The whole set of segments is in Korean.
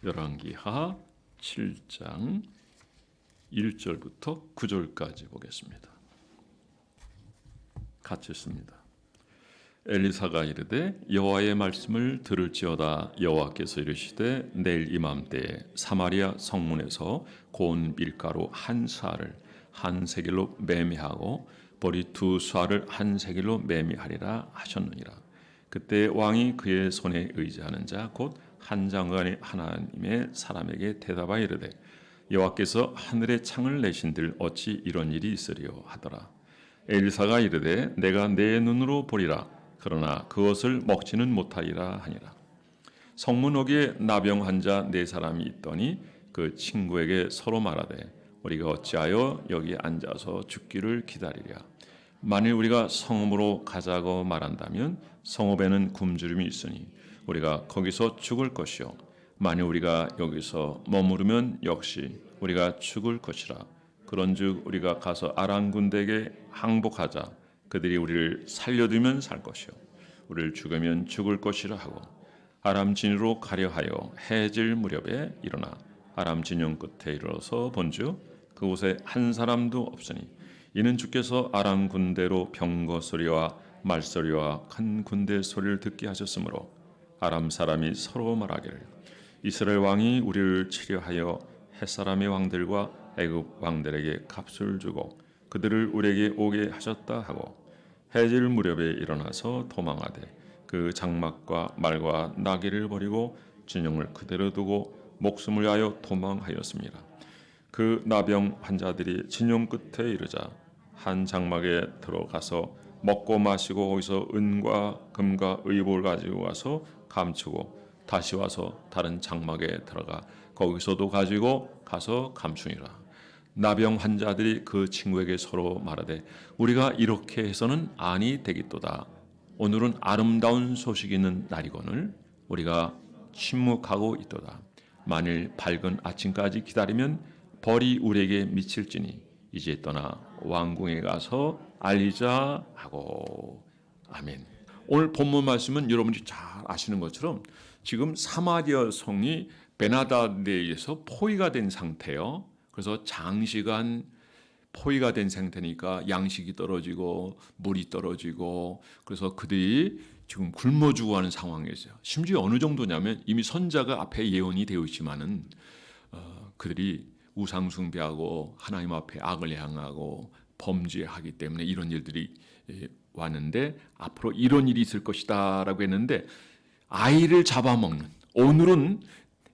열왕기하 7장 1절부터 9절까지 보겠습니다. 같이 읽습니다. 엘리사가 이르되 여호와의 말씀을 들을지어다. 여호와께서 이르시되 내일 이맘때에 사마리아 성문에서 고운 밀가루 한 사를 한 세겔로 매매하고 보리 두 쏴를 한 세겔로 매매하리라 하셨느니라. 그때 왕이 그의 손에 의지하는 자 곧 한 장관의 하나님의 사람에게 대답하여 이르되 여호와께서 하늘의 창을 내신들 어찌 이런 일이 있으리요 하더라. 엘리사가 이르되 내가 내 눈으로 보리라. 그러나 그것을 먹지는 못하리라 하니라. 성문 어귀에 나병 환자 네 사람이 있더니 그 친구에게 서로 말하되 우리가 어찌하여 여기 앉아서 죽기를 기다리랴. 만일 우리가 성읍으로 가자고 말한다면 성읍에는 굶주림이 있으니 우리가 거기서 죽을 것이요 만일 우리가 여기서 머무르면 역시 우리가 죽을 것이라. 그런즉 우리가 가서 아람 군대에게 항복하자. 그들이 우리를 살려두면 살 것이요 우리를 죽으면 죽을 것이라 하고 아람 진으로 가려 하여 해질 무렵에 일어나 아람 진영 끝에 이르러서 본즉 그곳에 한 사람도 없으니 이는 주께서 아람 군대로 병거 소리와 말소리와 큰 군대 소리를 듣게 하셨으므로 아람 사람이 서로 말하기를 이스라엘 왕이 우리를 치려하여 햇사람의 왕들과 애굽 왕들에게 값을 주고 그들을 우리에게 오게 하셨다 하고 해질 무렵에 일어나서 도망하되 그 장막과 말과 나귀를 버리고 진영을 그대로 두고 목숨을 위하여 도망하였습니다. 그 나병 환자들이 진영 끝에 이르자 한 장막에 들어가서 먹고 마시고 거기서 은과 금과 의복을 가지고 와서 감추고 다시 와서 다른 장막에 들어가 거기서도 가지고 가서 감추니라. 나병 환자들이 그 친구에게 서로 말하되 우리가 이렇게 해서는 아니 되겠도다. 오늘은 아름다운 소식이 있는 날이거늘 우리가 침묵하고 있도다. 만일 밝은 아침까지 기다리면 벌이 우리에게 미칠지니 이제 떠나 왕궁에 가서 알리자 하고. 아멘. 오늘 본문 말씀은 여러분이 잘 아시는 것처럼 지금 사마리아 성이 베나다드에 의해서 포위가 된 상태예요. 그래서 장시간 포위가 된 상태니까 양식이 떨어지고 물이 떨어지고 그래서 그들이 지금 굶어 죽어가는 상황이었어요. 심지어 어느 정도냐면 이미 선자가 앞에 예언이 되어 있지만은 그들이 우상 숭배하고 하나님 앞에 악을 향하고 범죄하기 때문에 이런 일들이 왔는데 앞으로 이런 일이 있을 것이다라고 했는데 아이를 잡아먹는 오늘은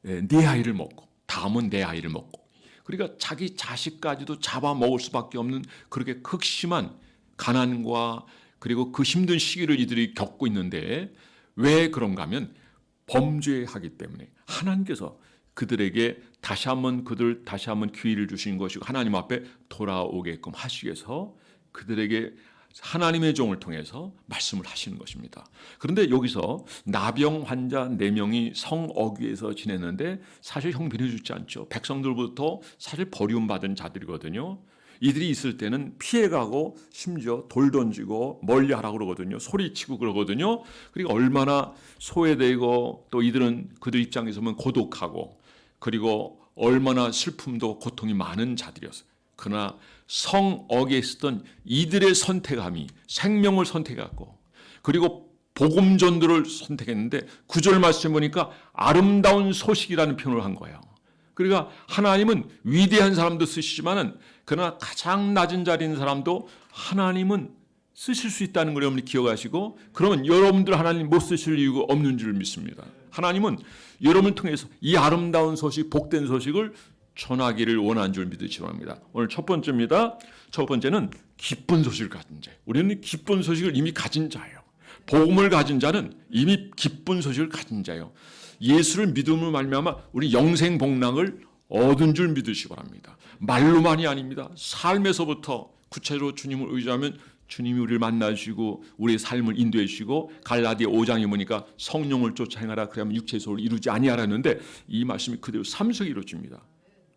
네 아이를 먹고 다음은 내 아이를 먹고 그러니까 자기 자식까지도 잡아먹을 수밖에 없는 그렇게 극심한 가난과 그리고 그 힘든 시기를 이들이 겪고 있는데 왜 그런가 하면 범죄하기 때문에 하나님께서 그들에게 다시 한번 기회를 주신 것이고 하나님 앞에 돌아오게끔 하시기 위해서 그들에게 하나님의 종을 통해서 말씀을 하시는 것입니다. 그런데 여기서 나병 환자 4명이 성 어귀에서 지냈는데 사실 형편이 좋지 않죠. 백성들부터 사실 버림받은 자들이거든요. 이들이 있을 때는 피해가고 심지어 돌 던지고 멀리하라고 그러거든요. 소리치고 그러거든요. 그리고 얼마나 소외되고 또 이들은 그들 입장에서 보면 고독하고 그리고 얼마나 슬픔도 고통이 많은 자들이었어요. 그러나 성어귀에 있었던 이들의 선택함이 생명을 선택했고 그리고 복음 전도를 선택했는데 9절 말씀 보니까 아름다운 소식이라는 표현을 한 거예요. 그러니까 하나님은 위대한 사람도 쓰시지만은 그러나 가장 낮은 자리에 있는 사람도 하나님은 쓰실 수 있다는 걸 여러분이 기억하시고 그러면 여러분들 하나님 못 쓰실 이유가 없는 줄 믿습니다. 하나님은 여러분을 통해서 이 아름다운 소식, 복된 소식을 전하기를 원하는 줄 믿으시기 바랍니다. 오늘 첫 번째입니다. 첫 번째는 기쁜 소식을 가진 자예요. 우리는 기쁜 소식을 이미 가진 자예요. 복음을 가진 자는 이미 기쁜 소식을 가진 자예요. 예수를 믿음으로 말미암아 우리 영생 복락을 얻은 줄 믿으시기 바랍니다. 말로만이 아닙니다. 삶에서부터 구체적으로 주님을 의지하면 주님이 우리를 만나주시고 우리의 삶을 인도해 주시고 갈라디아 5장에 보니까 성령을 쫓아 행하라 그러면 육체의 소를 이루지 아니하라는데 이 말씀이 그대로 삶 속에 이루어집니다.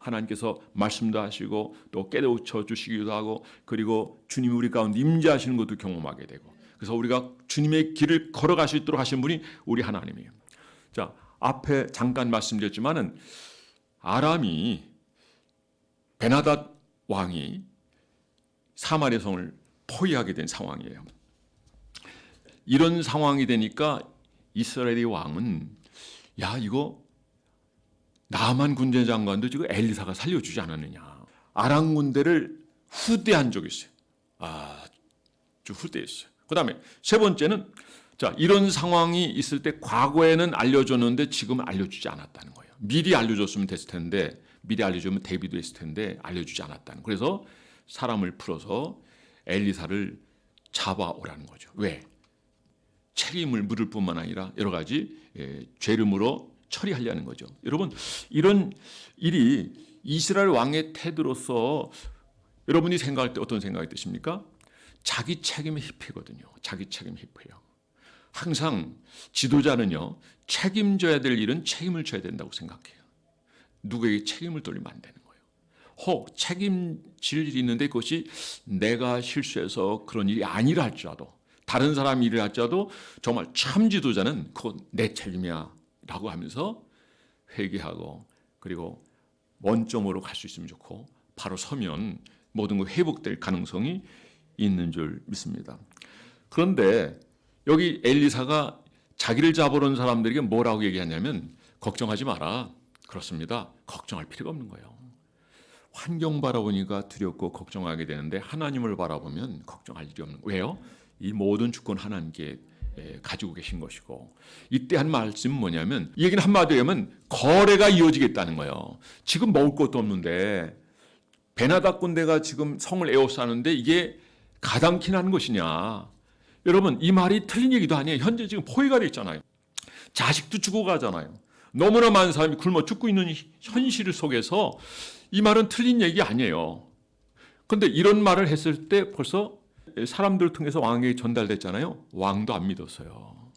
하나님께서 말씀도 하시고 또 깨우쳐 주시기도 하고 그리고 주님이 우리 가운데 임재하시는 것도 경험하게 되고 그래서 우리가 주님의 길을 걸어갈 수 있도록 하신 분이 우리 하나님이에요. 자, 앞에 잠깐 말씀드렸지만은 아람이 베나닷 왕이 사마리아 성을 포위하게 된 상황이에요. 이런 상황이 되니까 이스라엘의 왕은 야 이거 나만 군대 장관도 지금 엘리사가 살려주지 않았느냐. 아람 군대를 후대한 적이 있어요. 아주 후대했어요. 그 다음에 세 번째는 자 이런 상황이 있을 때 과거에는 알려줬는데 지금은 알려주지 않았다는 거예요. 미리 알려줬으면 됐을 텐데 미리 알려주면 대비도 했을 텐데 알려주지 않았다는. 그래서 사람을 풀어서 엘리사를 잡아오라는 거죠. 왜? 책임을 물을 뿐만 아니라 여러 가지 죄를 물어 처리하려는 거죠. 여러분 이런 일이 이스라엘 왕의 태도로서 여러분이 생각할 때 어떤 생각이 드십니까? 자기 책임의 희패거든요. 자기 책임 희패요. 항상 지도자는요 책임져야 될 일은 책임을 져야 된다고 생각해요. 누구에게 책임을 돌리면 안 되는 거예요. 혹 책임질 일이 있는데 그것이 내가 실수해서 그런 일이 아니라 할지라도 다른 사람이 일을 할지라도 정말 참 지도자는 그건 내 책임이야 라고 하면서 회개하고 그리고 원점으로 갈 수 있으면 좋고 바로 서면 모든 거 회복될 가능성이 있는 줄 믿습니다. 그런데 여기 엘리사가 자기를 잡으러 온 사람들에게 뭐라고 얘기하냐면 걱정하지 마라. 그렇습니다. 걱정할 필요가 없는 거예요. 환경 바라보니까 두렵고 걱정하게 되는데 하나님을 바라보면 걱정할 일이 없는 거예요. 왜요? 이 모든 주권 하나님께 가지고 계신 것이고 이때 한 말씀은 뭐냐면 이 얘기는 한마디로 하면 거래가 이어지겠다는 거예요. 지금 먹을 것도 없는데 베나닷 군대가 지금 성을 에워싸는데 이게 가당키 나는 것이냐. 여러분 이 말이 틀린 얘기도 아니에요. 현재 지금 포위가 돼 있잖아요. 자식도 죽어가잖아요. 너무나 많은 사람이 굶어 죽고 있는 현실 속에서 이 말은 틀린 얘기 아니에요. 그런데 이런 말을 했을 때 벌써 사람들을 통해서 왕에게 전달됐잖아요. 왕도 안 믿었어요.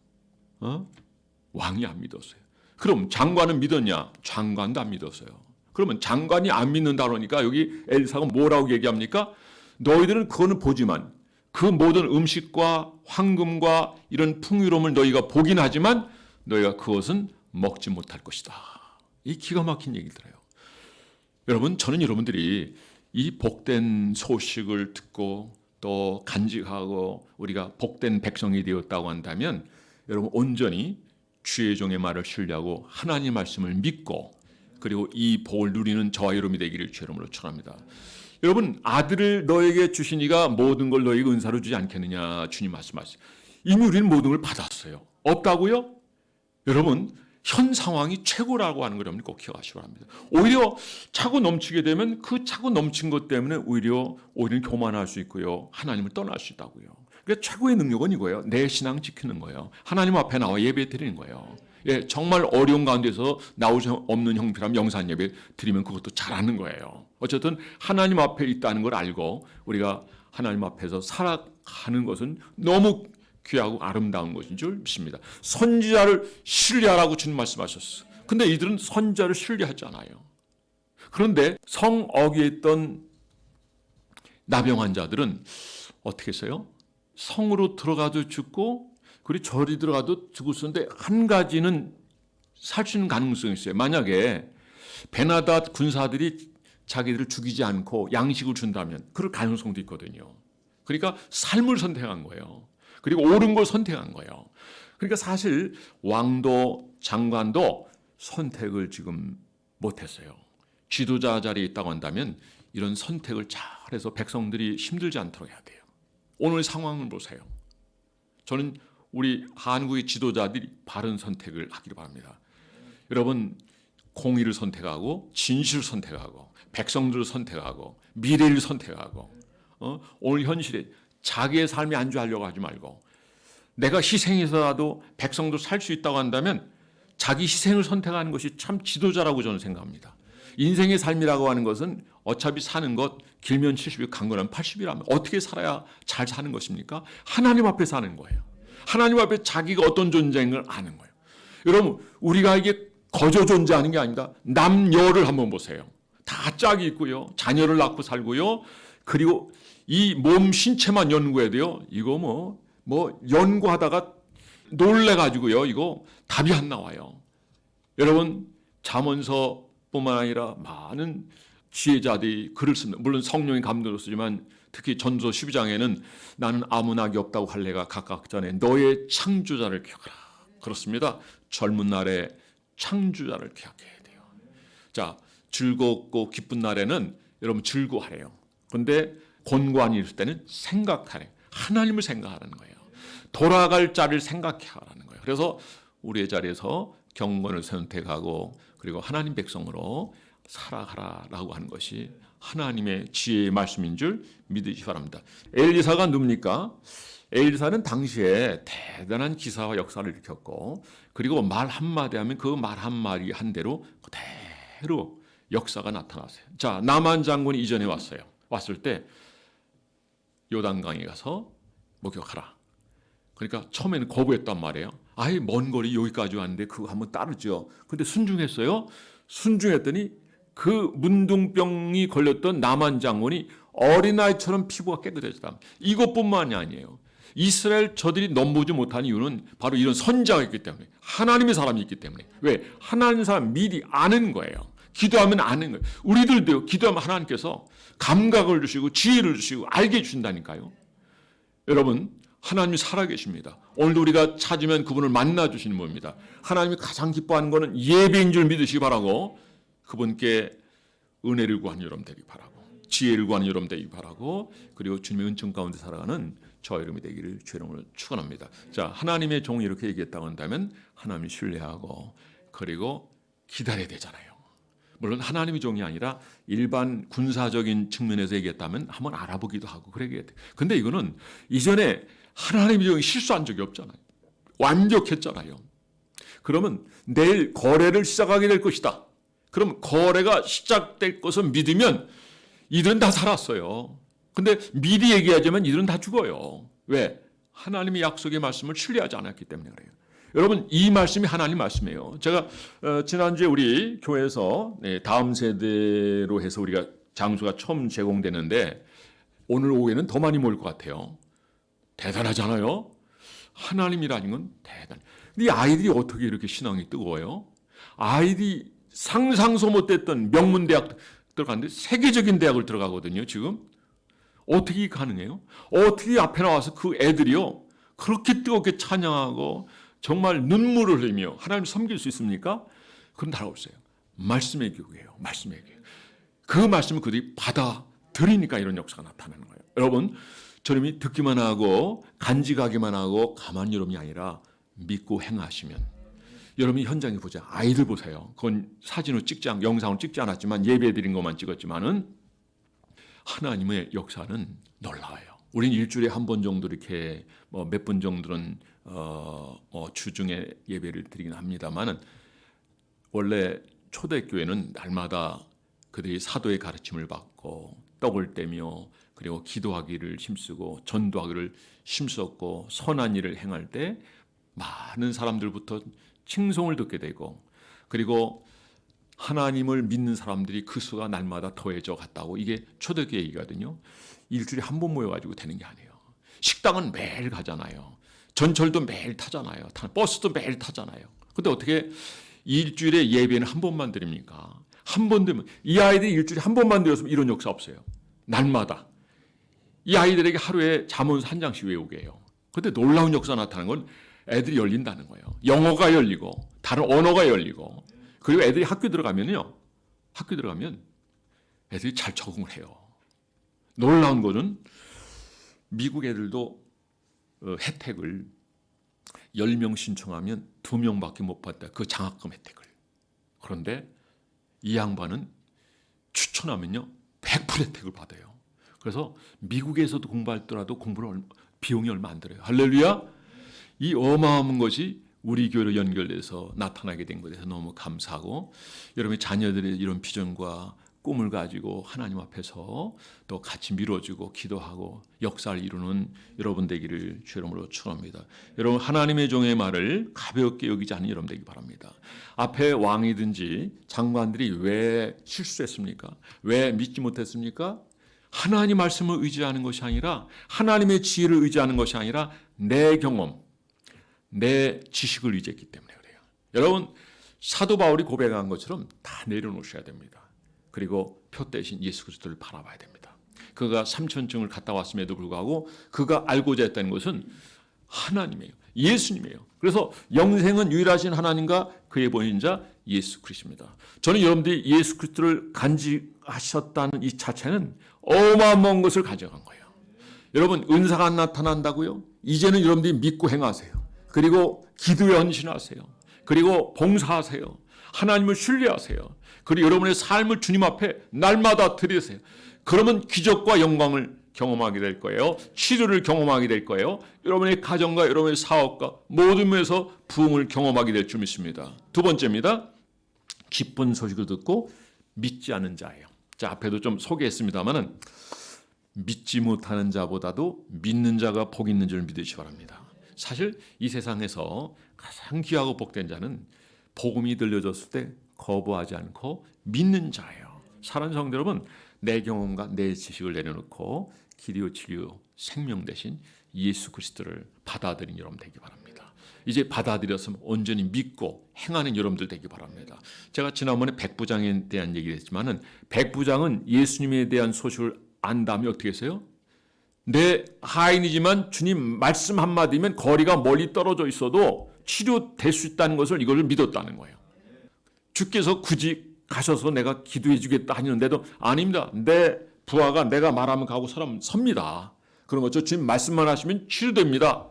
왕이 안 믿었어요. 그럼 장관은 믿었냐? 장관도 안 믿었어요. 그러면 장관이 안 믿는다 그러니까 여기 엘리사가 뭐라고 얘기합니까? 너희들은 그거는 보지만 그 모든 음식과 황금과 이런 풍요로움을 너희가 보긴 하지만 너희가 그것은 먹지 못할 것이다. 이 기가 막힌 얘기들어요. 여러분 저는 여러분들이 이 복된 소식을 듣고 또 간직하고 우리가 복된 백성이 되었다고 한다면 여러분 온전히 주의 종의 말을 신뢰하고 하나님 말씀을 믿고 그리고 이 복을 누리는 저와 여러분이 되기를 주의 이름으로 축원합니다. 여러분 아들을 너에게 주시니가 모든 걸 너에게 은사로 주지 않겠느냐 주님 말씀하세요. 이미 우리는 모든 걸 받았어요. 없다고요? 여러분 현 상황이 최고라고 하는 걸 여러분 꼭 기억하시기 바랍니다. 오히려 차고 넘치게 되면 그 차고 넘친 것 때문에 오히려 교만할 수 있고요. 하나님을 떠날 수 있다고요. 그러니까 최고의 능력은 이거예요. 내 신앙 지키는 거예요. 하나님 앞에 나와 예배 드리는 거예요. 예, 정말 어려운 가운데서 나올 수 없는 형편이라면 영산 예배 드리면 그것도 잘하는 거예요. 어쨌든 하나님 앞에 있다는 걸 알고 우리가 하나님 앞에서 살아가는 것은 너무 귀하고 아름다운 것인 줄 믿습니다. 선지자를 신뢰하라고 주님 말씀하셨어요. 근데 이들은 선지자를 신뢰하지 않아요. 그런데 성 어귀에 있던 나병 환자들은 어떻게 했어요? 성으로 들어가도 죽고 그리고 절이 들어가도 죽을 수 있는데 한 가지는 살 수 있는 가능성이 있어요. 만약에 베나닷 군사들이 자기들을 죽이지 않고 양식을 준다면 그럴 가능성도 있거든요. 그러니까 삶을 선택한 거예요. 그리고 옳은 걸 선택한 거예요. 그러니까 사실 왕도 장관도 선택을 지금 못했어요. 지도자 자리에 있다고 한다면 이런 선택을 잘해서 백성들이 힘들지 않도록 해야 돼요. 오늘 상황을 보세요. 저는 우리 한국의 지도자들이 바른 선택을 하기를 바랍니다. 여러분 공의를 선택하고 진실을 선택하고 백성들을 선택하고 미래를 선택하고 오늘 현실에 자기의 삶에 안주하려고 하지 말고 내가 희생해서라도 백성도 살 수 있다고 한다면 자기 희생을 선택하는 것이 참 지도자라고 저는 생각합니다. 인생의 삶이라고 하는 것은 어차피 사는 것 길면 70이 강건하면 80이라면 어떻게 살아야 잘 사는 것입니까? 하나님 앞에 사는 거예요. 하나님 앞에 자기가 어떤 존재인 걸 아는 거예요. 여러분 우리가 이게 거저 존재하는 게 아닙니다. 남녀를 한번 보세요. 다 짝이 있고요. 자녀를 낳고 살고요. 그리고 이 몸 신체만 연구해야 돼요. 이거 뭐 연구하다가 놀래가지고요. 이거 답이 안 나와요. 여러분 잠언서뿐만 아니라 많은 지혜자들이 글을 씁니다. 물론 성령의 감동으로 쓰지만 특히 전서 12장에는 나는 아무 낙이 없다고 할래가 각각 전에 너의 창조자를 기억하라. 그렇습니다. 젊은 날에 창조자를 기억해야 돼요. 자, 즐겁고 기쁜 날에는 여러분 즐거워하래요. 그런데 곤고한 일 있을 때는 생각하래요. 하나님을 생각하라는 거예요. 돌아갈 자를 생각하라는 거예요. 그래서 우리의 자리에서 경건을 선택하고 그리고 하나님 백성으로 살아가라라고 하는 것이 하나님의 지혜의 말씀인 줄 믿으시기 바랍니다. 엘리사가 누굽니까? 엘리사는 당시에 대단한 기사와 역사를 일으켰고 그리고 말 한마디 하면 그 말 한마디 한 대로 그대로 역사가 나타났어요. 자, 나만 장군이 이전에 왔어요. 왔을 때 요단강에 가서 목욕하라. 그러니까 처음에는 거부했단 말이에요. 아예 먼 거리 여기까지 왔는데 그거 한번 따르죠. 근데 순종했어요. 순종했더니 그 문둥병이 걸렸던 나만 장군이 어린아이처럼 피부가 깨끗해졌다. 이것뿐만이 아니에요. 이스라엘 저들이 넘보지 못한 이유는 바로 이런 선자가 있기 때문에 하나님의 사람이 있기 때문에 왜? 하나님의 사람 미리 아는 거예요. 기도하면 아는 거예요. 우리들도 기도하면 하나님께서 감각을 주시고 지혜를 주시고 알게 해주신다니까요. 여러분 하나님이 살아계십니다. 오늘도 우리가 찾으면 그분을 만나주시는 분입니다. 하나님이 가장 기뻐하는 것은 예배인 줄 믿으시기 바라고 그분께 은혜를 구하는 여러분 되기 바라고 지혜를 구하는 여러분 되기 바라고 그리고 주님의 은총 가운데 살아가는 저 여러분이 되기를 주의 이름으로 축원합니다. 자, 하나님의 종이 이렇게 얘기했다고 한다면 하나님을 신뢰하고 그리고 기다려야 되잖아요. 물론 하나님의 종이 아니라 일반 군사적인 측면에서 얘기했다면 한번 알아보기도 하고 그래야 돼요. 근데 이거는 이전에 하나님의 종이 실수한 적이 없잖아요. 완벽했잖아요. 그러면 내일 거래를 시작하게 될 것이다. 그럼 거래가 시작될 것을 믿으면 이들은 다 살았어요. 근데 미리 얘기하자면 이들은 다 죽어요. 왜? 하나님의 약속의 말씀을 신뢰하지 않았기 때문에 그래요. 여러분 이 말씀이 하나님 말씀이에요. 제가 지난주에 우리 교회에서 다음 세대로 해서 우리가 장소가 처음 제공되는데 오늘 오후에는 더 많이 모일 것 같아요. 대단하잖아요. 하나님이라는 건 대단해. 근데 이 아이들이 어떻게 이렇게 신앙이 뜨거워요? 아이들이 상상소 못했던 명문대학 들어갔는데 세계적인 대학을 들어가거든요. 지금 어떻게 가능해요? 어떻게 앞에 나와서 그 애들이요 그렇게 뜨겁게 찬양하고 정말 눈물을 흘리며 하나님을 섬길 수 있습니까? 그런 나라 없어요. 말씀의 교회예요. 말씀의 교회. 그 말씀을 그들이 받아들이니까 이런 역사가 나타나는 거예요. 여러분 저놈이 듣기만 하고 간직하기만 하고 가만히 여러분이 아니라 믿고 행하시면 여러분이 현장에 보자. 아이들 보세요. 그건 사진으로 찍지 않고 영상으로 찍지 않았지만 예배 드린 것만 찍었지만은 하나님의 역사는 놀라워요. 우리는 일주일에 한 번 정도 이렇게 몇 분 정도는 주중에 예배를 드리긴 합니다만은 원래 초대교회는 날마다 그들이 사도의 가르침을 받고 떡을 떼며 그리고 기도하기를 힘쓰고 전도하기를 힘썼고 선한 일을 행할 때 많은 사람들부터 칭송을 듣게 되고 그리고 하나님을 믿는 사람들이 그 수가 날마다 더해져 갔다고 이게 초대교회 얘기거든요. 일주일에 한 번 모여가지고 되는 게 아니에요. 식당은 매일 가잖아요. 전철도 매일 타잖아요. 버스도 매일 타잖아요. 근데 어떻게 일주일에 예배는 한 번만 드립니까? 한 번 되면 이 아이들이 일주일에 한 번만 드렸으면 이런 역사 없어요. 날마다 이 아이들에게 하루에 잠언서 한 장씩 외우게 해요. 근데 놀라운 역사 나타나는 건 애들이 열린다는 거예요. 영어가 열리고 다른 언어가 열리고 그리고 애들이 학교 들어가면 애들이 잘 적응을 해요. 놀라운 거는 미국 애들도 혜택을 10명 신청하면 2명밖에 못 받다. 그 장학금 혜택을. 그런데 이 양반은 추천하면요 100% 혜택을 받아요. 그래서 미국에서도 공부하더라도 비용이 얼마 안 들어요. 할렐루야. 이 어마어마한 것이 우리 교회로 연결돼서 나타나게 된 것에 대해서 너무 감사하고 여러분의 자녀들의 이런 비전과 꿈을 가지고 하나님 앞에서 또 같이 밀어주고 기도하고 역사를 이루는 여러분 되기를 주 이름으로 축원합니다. 여러분 하나님의 종의 말을 가볍게 여기지 않는 여러분 되기 바랍니다. 앞에 왕이든지 장관들이 왜 실수했습니까? 왜 믿지 못했습니까? 하나님 말씀을 의지하는 것이 아니라 하나님의 지혜를 의지하는 것이 아니라 내 경험 내 지식을 의지했기 때문에 그래요. 여러분 사도 바울이 고백한 것처럼 다 내려놓으셔야 됩니다. 그리고 표 대신 예수 그리스도를 바라봐야 됩니다. 그가 삼천층을 갔다 왔음에도 불구하고 그가 알고자 했다는 것은 하나님이에요. 예수님이에요. 그래서 영생은 유일하신 하나님과 그의 보인자 예수 그리스도입니다. 저는 여러분들이 예수 그리스도를 간직하셨다는 이 자체는 어마어마한 것을 가져간 거예요. 여러분, 은사가 나타난다고요? 이제는 여러분들이 믿고 행하세요. 그리고 기도에 헌신하세요. 그리고 봉사하세요. 하나님을 신뢰하세요. 그리고 여러분의 삶을 주님 앞에 날마다 드리세요. 그러면 기적과 영광을 경험하게 될 거예요. 치료를 경험하게 될 거예요. 여러분의 가정과 여러분의 사업과 모든 면에서 부흥을 경험하게 될 줄 믿습니다. 두 번째입니다. 기쁜 소식을 듣고 믿지 않는 자예요. 자, 앞에도 좀 소개했습니다만은 믿지 못하는 자보다도 믿는 자가 복 있는 줄 믿으시기 바랍니다. 사실 이 세상에서 가장 귀하고 복된 자는 복음이 들려졌을 때 거부하지 않고 믿는 자예요. 사랑하는 성도 여러분, 내 경험과 내 지식을 내려놓고 기리오 치료 생명 대신 예수 그리스도를 받아들인 여러분 되기 바랍니다. 이제 받아들였으면 온전히 믿고 행하는 여러분들 되기 바랍니다. 제가 지난번에 백부장에 대한 얘기를 했지만은 백부장은 예수님에 대한 소식을 안 다음에 어떻게 했어요? 내 하인이지만 주님 말씀 한마디면 거리가 멀리 떨어져 있어도 치료될 수 있다는 것을 이걸 믿었다는 거예요. 주께서 굳이 가셔서 내가 기도해 주겠다 하는데도 아닙니다. 내 부하가 내가 말하면 가고 사람 섭니다. 그런 거죠. 주님 말씀만 하시면 치료됩니다.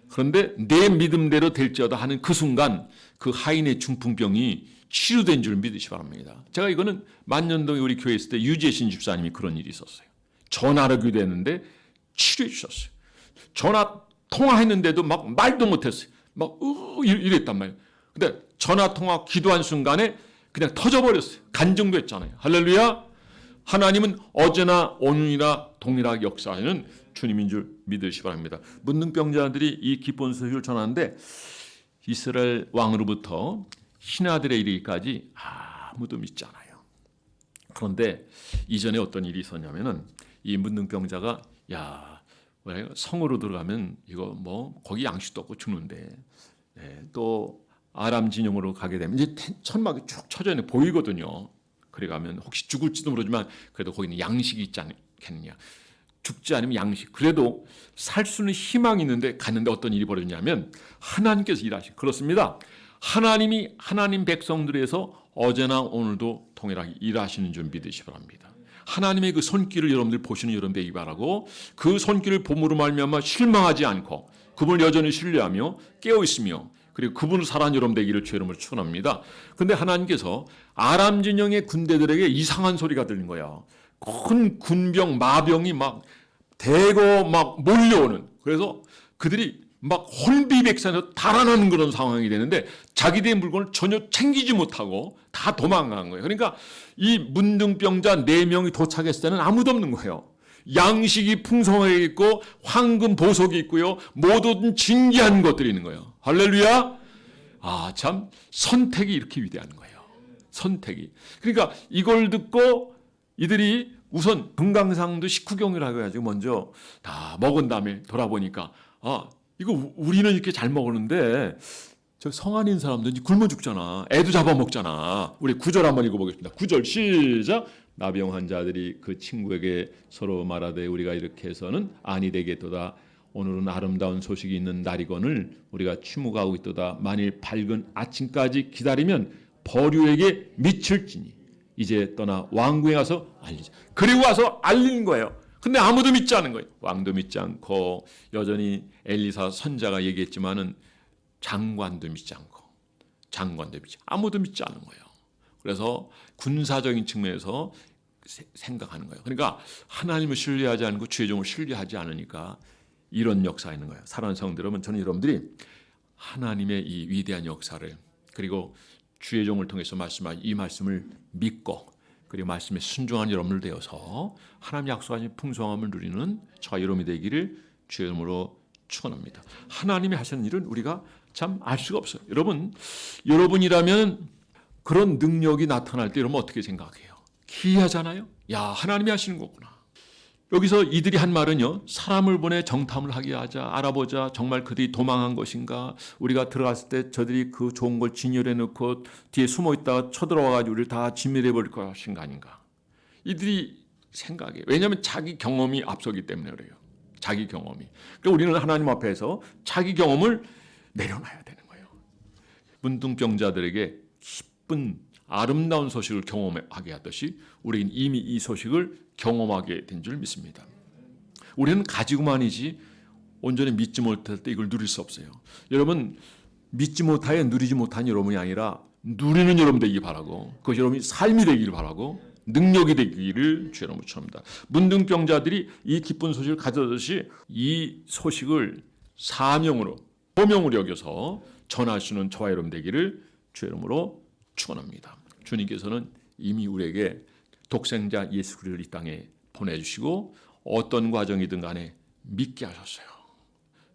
그런데 내 믿음대로 될지어다 하는 그 순간 그 하인의 중풍병이 치료된 줄 믿으시 바랍니다. 제가 이거는 만년동에 우리 교회 있을 때 유재신 집사님이 그런 일이 있었어요. 전화로 기도했는데 치료해 주셨어요. 전화 통화했는데도 막 말도 못했어요. 막 이랬단 말이에요. 근데 전화 통화 기도한 순간에 그냥 터져버렸어요. 간증됐잖아요. 할렐루야. 하나님은 어제나 오늘이나 동일하게 역사하는 주님인 줄 믿으시기 바랍니다. 문둥병자들이 이 기쁜 소식을 전하는데 이스라엘 왕으로부터 신하들의 이르기까지 아무도 믿지 않아요. 그런데 이전에 어떤 일이 있었냐면은 이 문둥병자가 성으로 들어가면 이거 뭐 거기 양식도 없고 죽는데 또 아람 진영으로 가게 되면 이제 천막이 쭉 쳐져 있는 보이거든요. 그래 가면 혹시 죽을지도 모르지만 그래도 거기는 양식이 있지 않겠느냐. 죽지 않으면 양식. 그래도 살 수는 희망이 있는데 갔는데 어떤 일이 벌어졌냐면 하나님께서 일하시. 그렇습니다. 하나님이 하나님 백성들에서 어제나 오늘도 동일하게 일하시는 줄 믿으시기 바랍니다. 하나님의 그 손길을 여러분들 보시는 여러분 되기 바라고 그 손길을 봄으로 말미암아 실망하지 않고 그분을 여전히 신뢰하며 깨어 있으며 그리고 그분을 사랑하는 여러분 되기를 주의 이름으로 축원합니다. 그런데 하나님께서 아람 진영의 군대들에게 이상한 소리가 들린 거야. 큰 군병 마병이 막 대거 막 몰려오는. 그래서 그들이 막 혼비백산에서 달아나는 그런 상황이 되는데 자기들의 물건을 전혀 챙기지 못하고 다 도망간 거예요. 그러니까 이 문둥병자 4명이 도착했을 때는 아무도 없는 거예요. 양식이 풍성하게 있고 황금 보석이 있고요. 모든 진귀한 것들이 있는 거예요. 할렐루야. 참 선택이 이렇게 위대한 거예요. 선택이. 그러니까 이걸 듣고 이들이 우선 금강산도 식후경이라고 해가지고 먼저 다 먹은 다음에 돌아보니까 이거 우리는 이렇게 잘 먹었는데 저 성안인 사람들은 굶어 죽잖아. 애도 잡아먹잖아. 우리 9절 한번 읽어보겠습니다. 9절 시작. 나병 환자들이 그 친구에게 서로 말하되 우리가 이렇게 해서는 아니 되겠도다. 오늘은 아름다운 소식이 있는 날이거늘 우리가 추모하고 있도다. 만일 밝은 아침까지 기다리면 버류에게 미칠지니 이제 떠나 왕궁에 가서 알리자. 그리고 와서 알리는 거예요. 근데 아무도 믿지 않은 거예요. 왕도 믿지 않고 여전히 엘리사 선자가 얘기했지만은 장관도 믿지 않고 아무도 믿지 않은 거예요. 그래서 군사적인 측면에서 생각하는 거예요. 그러니까 하나님을 신뢰하지 않고 주의 종을 신뢰하지 않으니까 이런 역사가 있는 거예요. 사랑하는 성도 여러분, 저는 여러분들이 하나님의 이 위대한 역사를 그리고 주의 종을 통해서 말씀한 이 말씀을 믿고 그리고 말씀에 순종한 여러분들 되어서 하나님 약속하신 풍성함을 누리는 저와 여러분이 되기를 주의 이름으로 축원합니다. 하나님이 하시는 일은 우리가 참 알 수가 없어요. 여러분이라면 그런 능력이 나타날 때 여러분 어떻게 생각해요? 기이하잖아요. 야, 하나님이 하시는 거구나. 여기서 이들이 한 말은요, 사람을 보내 정탐을 하게 하자, 알아보자, 정말 그들이 도망한 것인가, 우리가 들어갔을 때 저들이 그 좋은 걸 진열해 놓고 뒤에 숨어 있다가 쳐들어와가지고 우리를 다 진멸해 버릴 것인가 아닌가. 이들이 생각해. 왜냐하면 자기 경험이 앞서기 때문에 그래요. 자기 경험이. 그러니까 우리는 하나님 앞에서 자기 경험을 내려놔야 되는 거예요. 문둥병자들에게 기쁜 아름다운 소식을 경험하게 하듯이 우리는 이미 이 소식을 경험하게 된 줄 믿습니다. 우리는 가지고만이지 온전히 믿지 못할 때 이걸 누릴 수 없어요. 여러분, 믿지 못하여 누리지 못한 여러분이 아니라 누리는 여러분 되기 바라고, 그것이 여러분이 삶이 되기를 바라고 능력이 되기를 주의 이름으로 축원합니다. 문둥병자들이 이 기쁜 소식을 가져듯이 이 소식을 사명으로 소명으로 여겨서 전하시는 저와 여러분 되기를 주의 이름으로 축원합니다. 주님께서는 이미 우리에게 독생자 예수 그리스도를 이 땅에 보내주시고 어떤 과정이든 간에 믿게 하셨어요.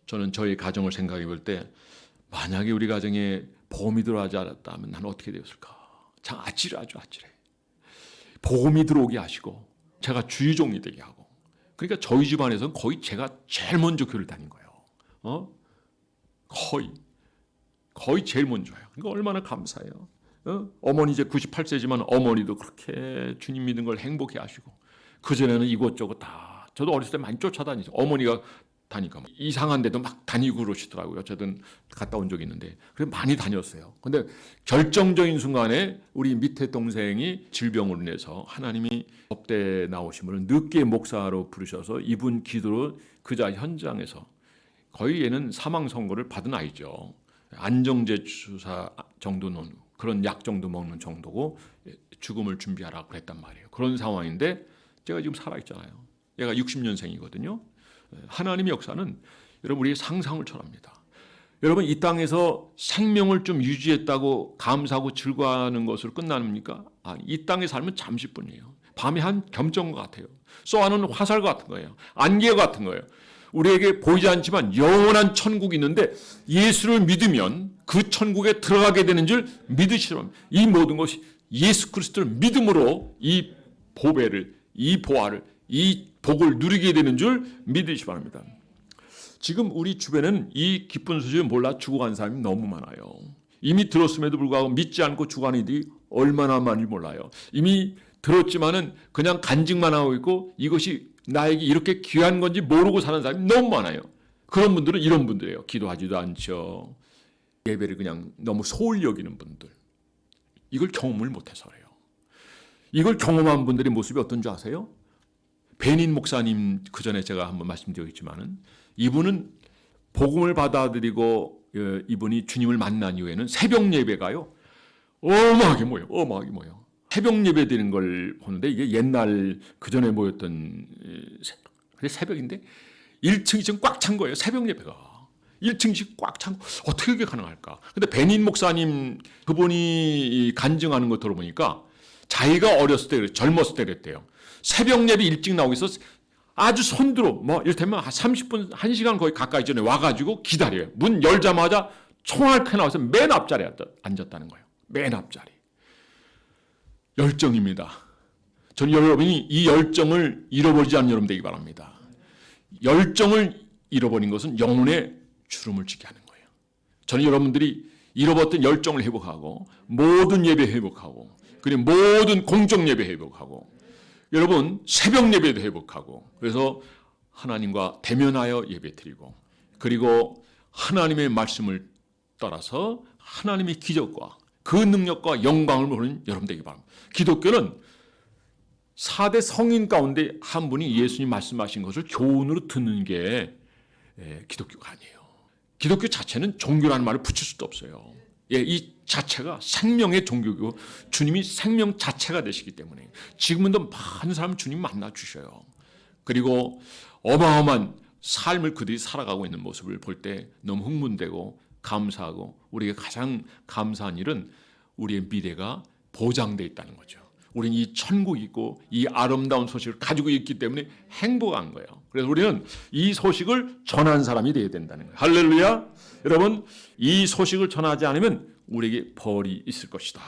저는 저희 가정을 생각해 볼 때 만약에 우리 가정에 보험이 들어가지 않았다면 나는 어떻게 되었을까? 참 아찔하죠, 아찔해. 보험이 들어오게 하시고 제가 주의종이 되게 하고, 그러니까 저희 집안에서는 거의 제가 제일 먼저 교회를 다닌 거예요. 거의 제일 먼저예요. 그러니까 얼마나 감사해요. 어머니 이제 98세지만 어머니도 그렇게 주님 믿는 걸 행복해 하시고, 그전에는 이곳저곳 다 저도 어렸을 때 많이 쫓아다니죠. 어머니가 다니까 이상한 데도 막 다니고 그러시더라고요. 저도 갔다 온 적이 있는데 그래서 많이 다녔어요. 근데 결정적인 순간에 우리 밑에 동생이 질병으로 인해서 하나님이 법대 나오신 분을 늦게 목사로 부르셔서 이분 기도로 그자 현장에서 거의 얘는 사망 선고를 받은 아이죠. 안정제 주사 정도는 그런 약 정도 먹는 정도고 죽음을 준비하라고 그랬단 말이에요. 그런 상황인데 제가 지금 살아있잖아요. 얘가 60년생이거든요. 하나님의 역사는 여러분 우리의 상상을 초월합니다. 여러분 이 땅에서 생명을 좀 유지했다고 감사하고 즐거워하는 것으로 끝납니까? 아니, 이 땅의 삶은 잠시뿐이에요. 밤에 한 겸정과 같아요. 쏘아는 화살 같은 거예요. 안개 같은 거예요. 우리에게 보이지 않지만 영원한 천국이 있는데 예수를 믿으면 그 천국에 들어가게 되는 줄 믿으시기 바랍니다. 이 모든 것이 예수 그리스도를 믿음으로 이 보배를, 이 보화를, 이 복을 누리게 되는 줄 믿으시기 바랍니다. 지금 우리 주변에는 이 기쁜 소식을 몰라 죽어간 사람이 너무 많아요. 이미 들었음에도 불구하고 믿지 않고 죽어가는 이들이 얼마나 많은지 몰라요. 이미 들었지만은 그냥 간직만 하고 있고 이것이 나에게 이렇게 귀한 건지 모르고 사는 사람이 너무 많아요. 그런 분들은 이런 분들이에요. 기도하지도 않죠. 예배를 그냥 너무 소홀히 여기는 분들. 이걸 경험을 못해서 그래요. 이걸 경험한 분들의 모습이 어떤 줄 아세요? 베닌 목사님 그전에 제가 한번 말씀드렸지만은 이분은 복음을 받아들이고 이분이 주님을 만난 이후에는 새벽 예배가요. 어마하게 모여요. 새벽 예배 드리는 걸 보는데 이게 옛날 그전에 모였던 새벽인데 1층, 2층 꽉 찬 거예요. 새벽 예배가. 1층씩 꽉 찬 거. 어떻게 그게 가능할까? 근데 베닌 목사님 그분이 간증하는 거 들어보니까 자기가 어렸을 때 젊었을 때 그랬대요. 새벽 예배 일찍 나오기 위해서 아주 손들어 이를테면 한 30분, 1시간 거의 가까이 전에 와가지고 기다려요. 문 열자마자 총알 켜 나와서 맨 앞자리에 앉았다는 거예요. 맨 앞자리. 열정입니다. 저는 여러분이 이 열정을 잃어버리지 않는 여러분 되기 바랍니다. 열정을 잃어버린 것은 영혼의 주름을 지게 하는 거예요. 저는 여러분들이 잃어버렸던 열정을 회복하고 모든 예배 회복하고 그리고 모든 공적 예배 회복하고 여러분 새벽 예배도 회복하고 그래서 하나님과 대면하여 예배드리고 그리고 하나님의 말씀을 따라서 하나님의 기적과 그 능력과 영광을 보는 여러분 되기 바랍니다. 기독교는 4대 성인 가운데 한 분이 예수님 말씀하신 것을 교훈으로 듣는 게 기독교가 아니에요. 기독교 자체는 종교라는 말을 붙일 수도 없어요. 이 자체가 생명의 종교고 주님이 생명 자체가 되시기 때문에 지금도 많은 사람 주님 만나 주셔요. 그리고 어마어마한 삶을 그들이 살아가고 있는 모습을 볼 때 너무 흥분되고 감사하고 우리가 가장 감사한 일은 우리의 미래가 보장되어 있다는 거죠. 우리는 이 천국이 있고 이 아름다운 소식을 가지고 있기 때문에 행복한 거예요. 그래서 우리는 이 소식을 전한 사람이 되어야 된다는 거예요. 할렐루야. 여러분 이 소식을 전하지 않으면 우리에게 벌이 있을 것이다.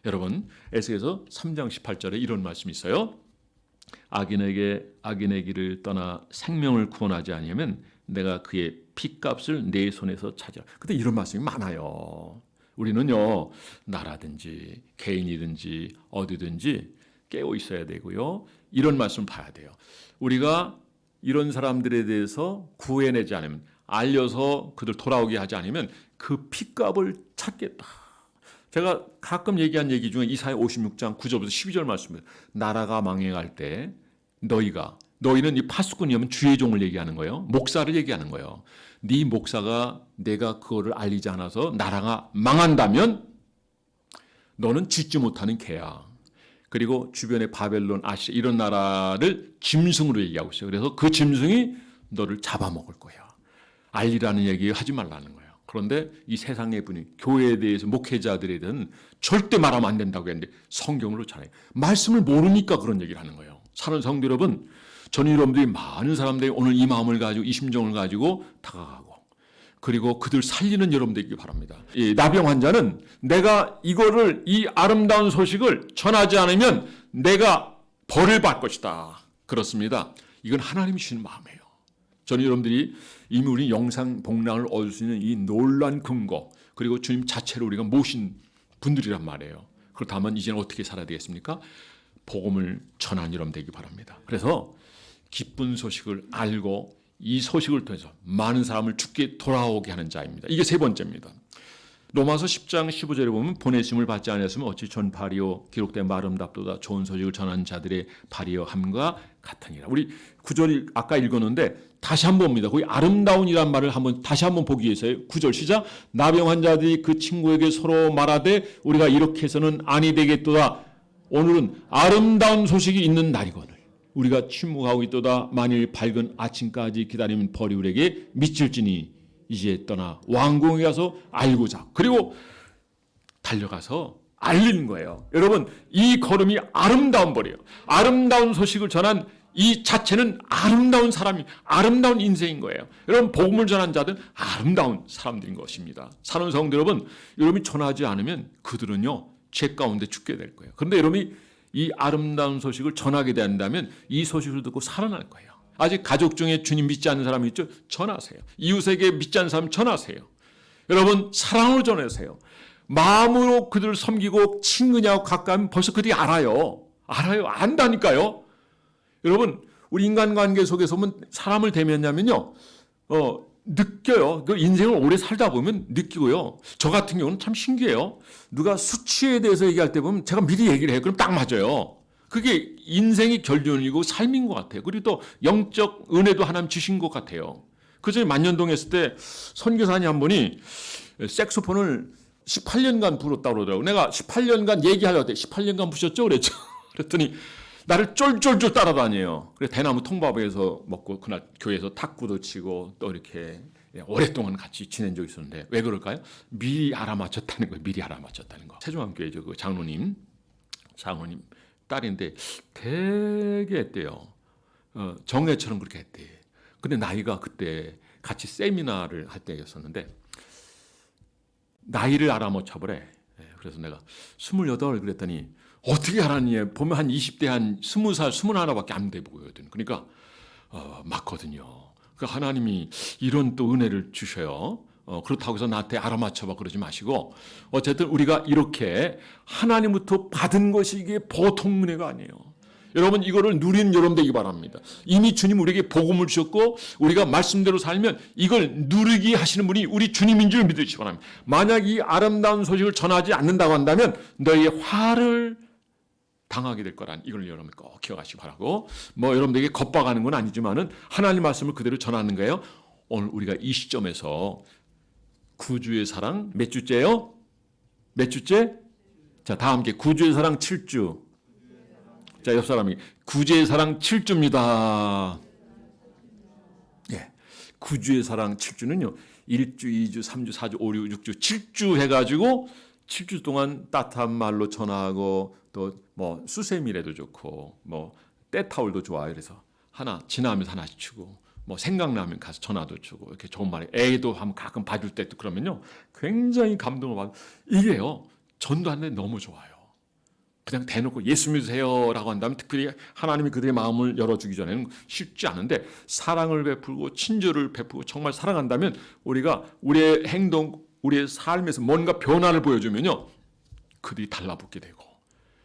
여러분 에스겔서 3장 18절에 이런 말씀이 있어요. 악인의 길을 떠나 생명을 구원하지 아니하면 내가 그의 피값을 내 손에서 찾으라. 근데 이런 말씀이 많아요. 우리는요, 나라든지 개인이든지 어디든지 깨어 있어야 되고요. 이런 말씀 봐야 돼요. 우리가 이런 사람들에 대해서 구해내지 않으면, 알려서 그들 돌아오게 하지 않으면 그 피값을 찾겠다. 제가 가끔 얘기한 얘기 중에 이사야 56장 9절부터 12절 말씀입니다. 나라가 망해갈 때 너희는 이 파수꾼이면 주의 종을 얘기하는 거예요. 목사를 얘기하는 거예요. 네 목사가 내가 그거를 알리지 않아서 나라가 망한다면 너는 짖지 못하는 개야. 그리고 주변의 바벨론, 아시아 이런 나라를 짐승으로 얘기하고 있어요. 그래서 그 짐승이 너를 잡아먹을 거야. 알리라는 얘기 하지 말라는 거예요. 그런데 이 세상의 분위기, 교회에 대해서 목회자들에 대해서는 절대 말하면 안 된다고 했는데 성경으로 잘해요. 말씀을 모르니까 그런 얘기를 하는 거예요. 사는 성도 여러분, 저는 여러분들이 많은 사람들이 오늘 이 마음을 가지고 이 심정을 가지고 다가가고 그리고 그들 살리는 여러분 되기 바랍니다. 이 나병 환자는 내가 이 아름다운 소식을 전하지 않으면 내가 벌을 받을 것이다. 그렇습니다. 이건 하나님이 주시는 마음이에요. 저는 여러분들이 이미 우리 영상 복락을 얻을 수 있는 이 놀란 근거 그리고 주님 자체를 우리가 모신 분들이란 말이에요. 그렇다면 이제는 어떻게 살아야 되겠습니까? 복음을 전하는 여러분 되기 바랍니다. 그래서 기쁜 소식을 알고 이 소식을 통해서 많은 사람을 주께 돌아오게 하는 자입니다. 이게 세 번째입니다. 로마서 10장 15절에 보면 보내심을 받지 않았으면 어찌 전파리요 기록된 아름답도다 좋은 소식을 전하는 자들의 발이여 함과 같으니라. 우리 구절이 아까 읽었는데 다시 한번 봅니다. 거기 아름다운이란 말을 다시 한번 보기 위해서요. 9절 시작. 나병 환자들이 그 친구에게 서로 말하되 우리가 이렇게 해서는 아니 되겠도다. 오늘은 아름다운 소식이 있는 날이거늘 우리가 침묵하고 있도다. 만일 밝은 아침까지 기다리면 벌이 우리에게 미칠지니 이제 떠나 왕궁에 가서 알고자. 그리고 달려가서 알리는 거예요. 여러분, 이 걸음이 아름다운 벌이에요. 아름다운 소식을 전한 이 자체는 아름다운 사람이, 아름다운 인생인 거예요. 여러분, 복음을 전한 자들은 아름다운 사람들인 것입니다. 사는 성도 여러분, 여러분이 전하지 않으면 그들은요, 죄 가운데 죽게 될 거예요. 그런데 여러분이 이 아름다운 소식을 전하게 된다면 이 소식을 듣고 살아날 거예요. 아직 가족 중에 주님 믿지 않는 사람이 있죠? 전하세요. 이웃에게 믿지 않는 사람 전하세요. 여러분, 사랑으로 전하세요. 마음으로 그들을 섬기고 친근하고 가까우면 벌써 그들이 알아요. 안다니까요. 여러분, 우리 인간관계 속에서 보면 사람을 대면하면요, 느껴요. 그 인생을 오래 살다 보면 느끼고요. 저 같은 경우는 참 신기해요. 누가 수치에 대해서 얘기할 때 보면 제가 미리 얘기를 해요. 그럼 딱 맞아요. 그게 인생의 결론이고 삶인 것 같아요. 그리고 또 영적 은혜도 하나님 주신 것 같아요. 그전에 만년동에 있을 때 선교사님 한 분이 색소폰을 18년간 불었다고 그러더라고요. 내가 18년간 얘기하려고 때 18년간 부셨죠? 그랬죠. 그랬더니 나를 쫄쫄쫄 따라다녀요. 그래서 대나무 통밥에서 먹고 그날 교회에서 탁구도 치고 또 이렇게 오랫동안 같이 지낸 적이 있었는데 왜 그럴까요? 미리 알아맞혔다는 거예요. 미리 알아맞혔다는 거. 세종함교회죠. 그 장로님 딸인데 되게 했대요. 정애처럼 그렇게 했대. 근데 나이가 그때 같이 세미나를 할 때였었는데 나이를 알아맞혀버려. 그래서 내가 28 그랬더니 어떻게 알았니? 보면 한 20대 한 20살, 21밖에 안 돼 보거든. 그러니까 맞거든요. 그러니까 하나님이 이런 또 은혜를 주셔요. 그렇다고 해서 나한테 알아맞혀봐 그러지 마시고 어쨌든 우리가 이렇게 하나님부터 받은 것이 이게 보통 은혜가 아니에요. 여러분 이거를 누리는 여러분 되기 바랍니다. 이미 주님 우리에게 복음을 주셨고 우리가 말씀대로 살면 이걸 누리게 하시는 분이 우리 주님인 줄 믿으시기 바랍니다. 만약 이 아름다운 소식을 전하지 않는다고 한다면 너희의 화를 당하게 될 거란 이걸 여러분 꼭 기억하시기 바라고 여러분들에게 겁박하는 건 아니지만은 하나님 말씀을 그대로 전하는 거예요. 오늘 우리가 이 시점에서 구주의 사랑 몇 주째요? 몇 주째? 자, 다 함께 구주의 사랑 7주. 자, 옆 사람이 구주의 사랑 7주입니다. 예. 구주의 사랑 7주는요. 1주, 2주, 3주, 4주, 5주, 6주, 7주 해 가지고 7주 동안 따뜻한 말로 전하고 또 수세미래도 좋고 때타올도 좋아요. 그래서 하나 지나면서 하나씩 주고 생각나면 가서 전화도 주고 이렇게 좋은 말에 애도 한번 가끔 봐줄 때도 그러면요 굉장히 감동을 받고 이게요 전도하는데 너무 좋아요. 그냥 대놓고 예수 믿으세요라고 한다면 특별히 하나님이 그들의 마음을 열어주기 전에는 쉽지 않은데 사랑을 베풀고 친절을 베풀고 정말 사랑한다면 우리가 우리의 행동, 우리의 삶에서 뭔가 변화를 보여주면요. 그들이 달라붙게 되고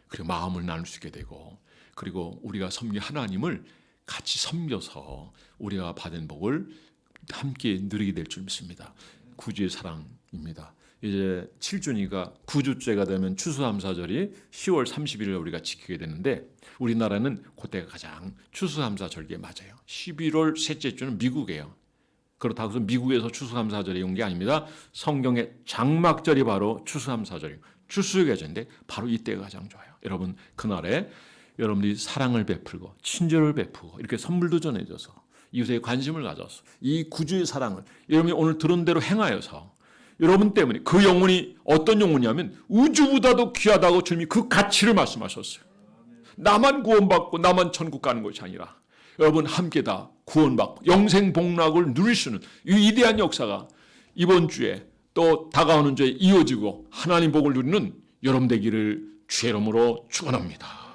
그리고 마음을 나눌 수 있게 되고 그리고 우리가 섬긴 하나님을 같이 섬겨서 우리가 받은 복을 함께 누리게 될 줄 믿습니다. 구주의 사랑입니다. 이제 7주니까 9주째가 되면 추수감사절이 10월 30일을 우리가 지키게 되는데 우리나라는 그때가 가장 추수감사절기에 맞아요. 11월 셋째 주는 미국이에요. 그렇다고 해서 미국에서 추수감사절이 온 게 아닙니다. 성경의 장막절이 바로 추수감사절이고 추수의 계절인데 바로 이때가 가장 좋아요. 여러분 그날에 여러분들이 사랑을 베풀고 친절을 베푸고 이렇게 선물도 전해줘서 이웃에 관심을 가져서 이 구주의 사랑을 여러분이 오늘 들은 대로 행하여서 여러분 때문에 그 영혼이 어떤 영혼이냐면 우주보다도 귀하다고 주님이 그 가치를 말씀하셨어요. 나만 구원받고 나만 천국 가는 것이 아니라 여러분 함께 다 구원받고 영생 복락을 누릴 수 있는 이 위대한 역사가 이번 주에 또 다가오는 주에 이어지고 하나님 복을 누리는 여러분 되기를 주의 이름으로 축원합니다.